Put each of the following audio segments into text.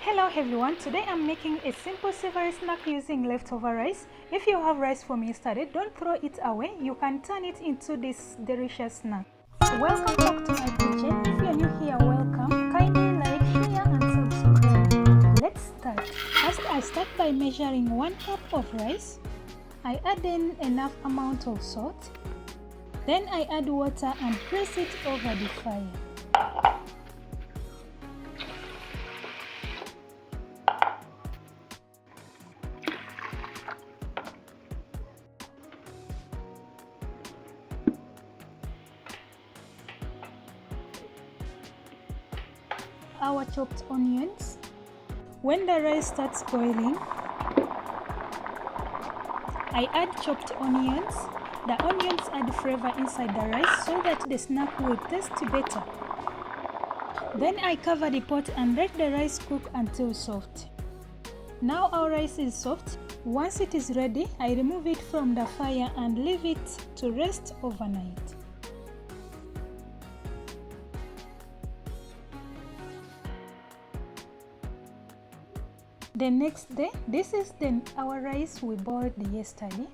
Hello everyone, today I'm making a simple savory snack using leftover rice. If you have rice from yesterday, don't throw it away. You can turn it into this delicious snack. Welcome back to my kitchen. If you're new here, welcome. Kindly like, share and subscribe. Let's start. First, I start by measuring 1 cup of rice. I add in enough amount of salt. Then I add water and press it over the fire. Our chopped onions. When the rice starts boiling, I add chopped onions. The onions add flavor inside the rice so that the snack will taste better. Then I cover the pot and let the rice cook until soft. Now our rice is soft. Once it is ready, I remove it from the fire and leave it to rest overnight. The next day, this is our rice we boiled yesterday.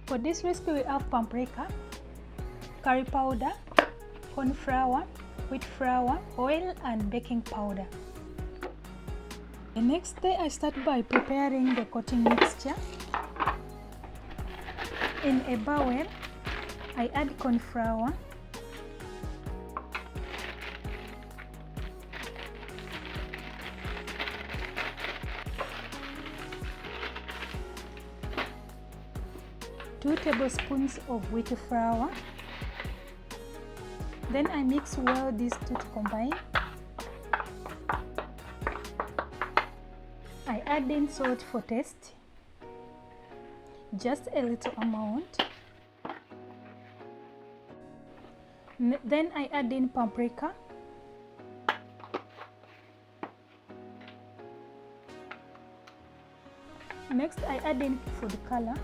For this recipe, we have paprika, curry powder, corn flour, wheat flour, oil and baking powder. The next day, I start by preparing the coating mixture. In a bowl, I add corn flour, two tablespoons of wheat flour. Then I mix well these two to combine. I add in salt for taste. Just a little amount. Then I add in paprika. Next I add in food color.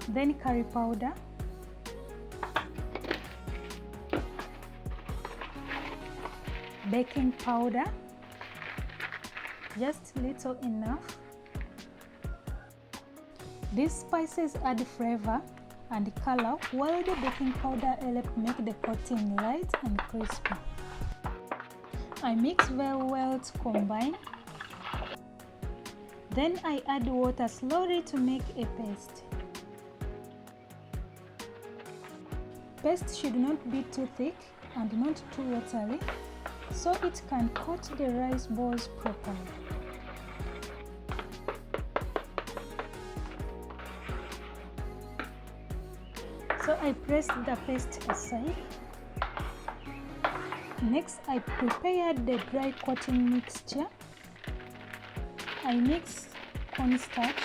Then curry powder. Baking powder. Just little enough. These spices add flavor and color, while the baking powder helps make the coating light and crispy. I mix very well to combine. Then I add water slowly to make a paste. Paste should not be too thick and not too watery, so it can coat the rice balls properly. So I press the paste aside. Next I prepare the dry coating mixture. I mix cornstarch,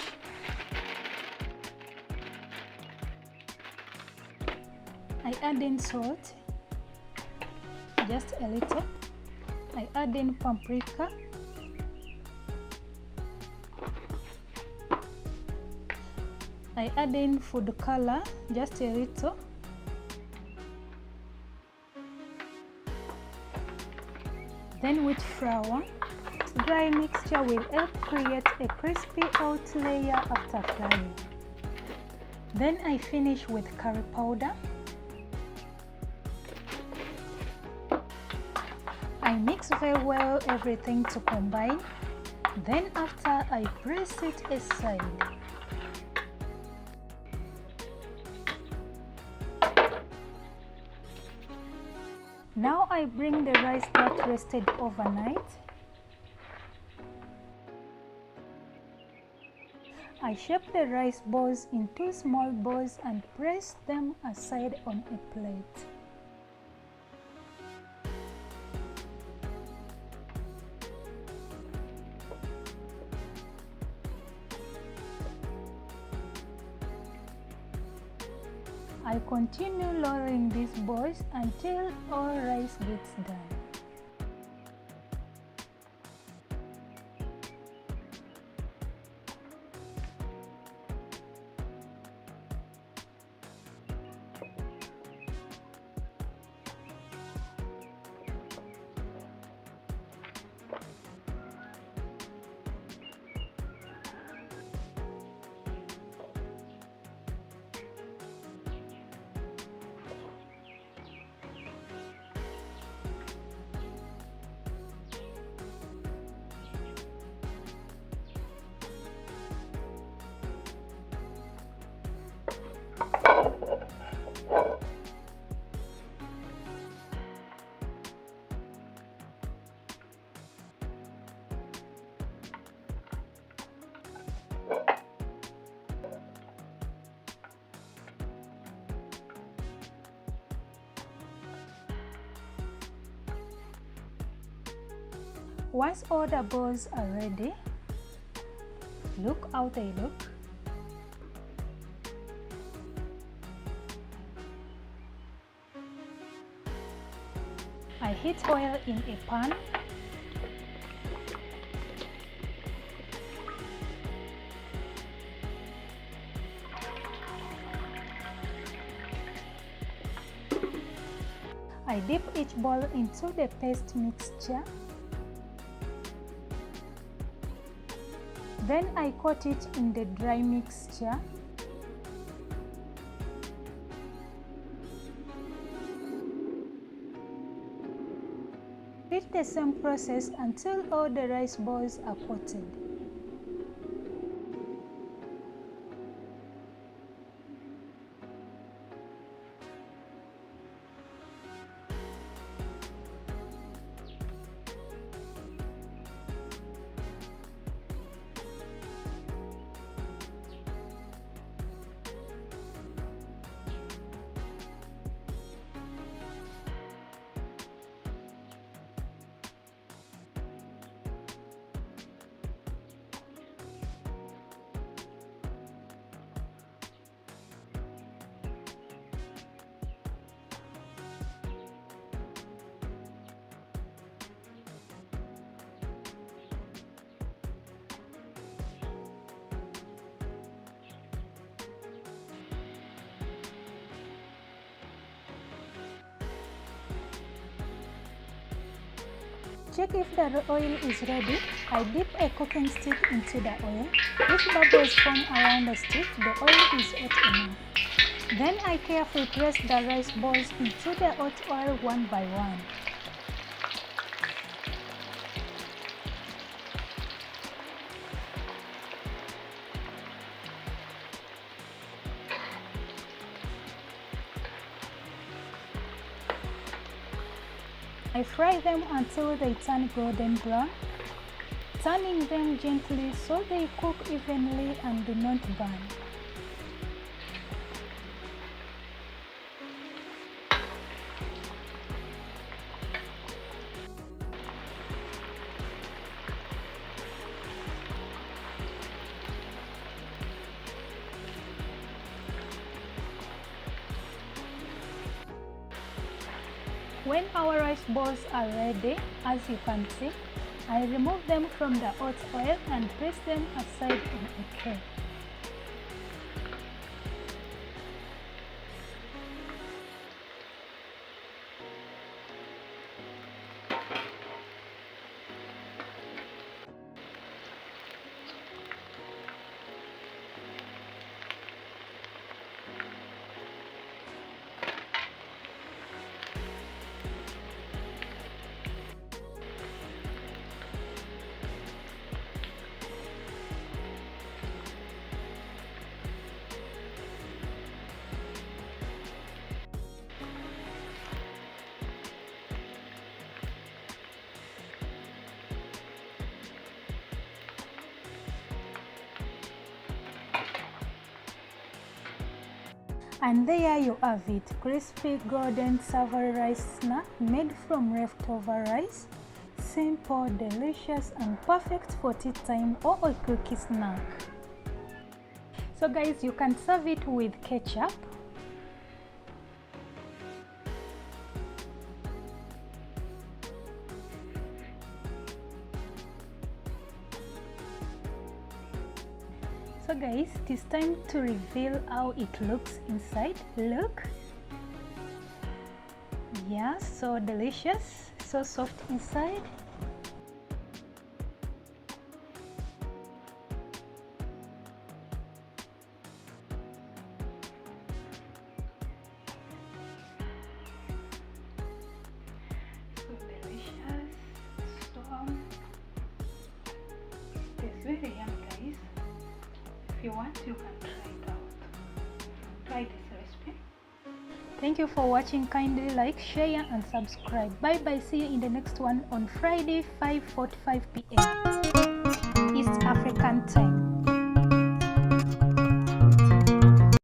I add in salt, just a little. I add in paprika, I add in food color, just a little. Then wheat flour. This dry mixture will help create a crispy out layer after frying. Then I finish with curry powder. I mix very well everything to combine. Then after I press it aside. Now I bring the rice that rested overnight. I shape the rice balls into small balls and press them aside on a plate. I continue lowering these balls until all rice gets done. Once all the balls are ready, look how they look. I heat oil in a pan. I dip each ball into the paste mixture. Then I coat it in the dry mixture. Repeat the same process until all the rice balls are coated. Check if the oil is ready. I dip a cooking stick into the oil. If bubbles form around the stick, the oil is hot enough. Then I carefully press the rice balls into the hot oil one by one. I fry them until they turn golden brown, turning them gently so they cook evenly and do not burn. When our rice balls are ready, as you can see, I remove them from the hot oil and place them aside in a tray. And there you have it, crispy golden savory rice snack made from leftover rice. Simple, delicious and perfect for tea time or a cookie snack. So guys, you can serve it with ketchup. So guys, it is time to reveal how it looks inside. Look. Yeah, so delicious, so soft inside. So delicious, strong. It's very yummy, guys. If you want, you can try it out. Try this recipe. Thank you for watching. Kindly like, share and subscribe. Bye bye. See you in the next one on Friday 5:45 p.m. East African time.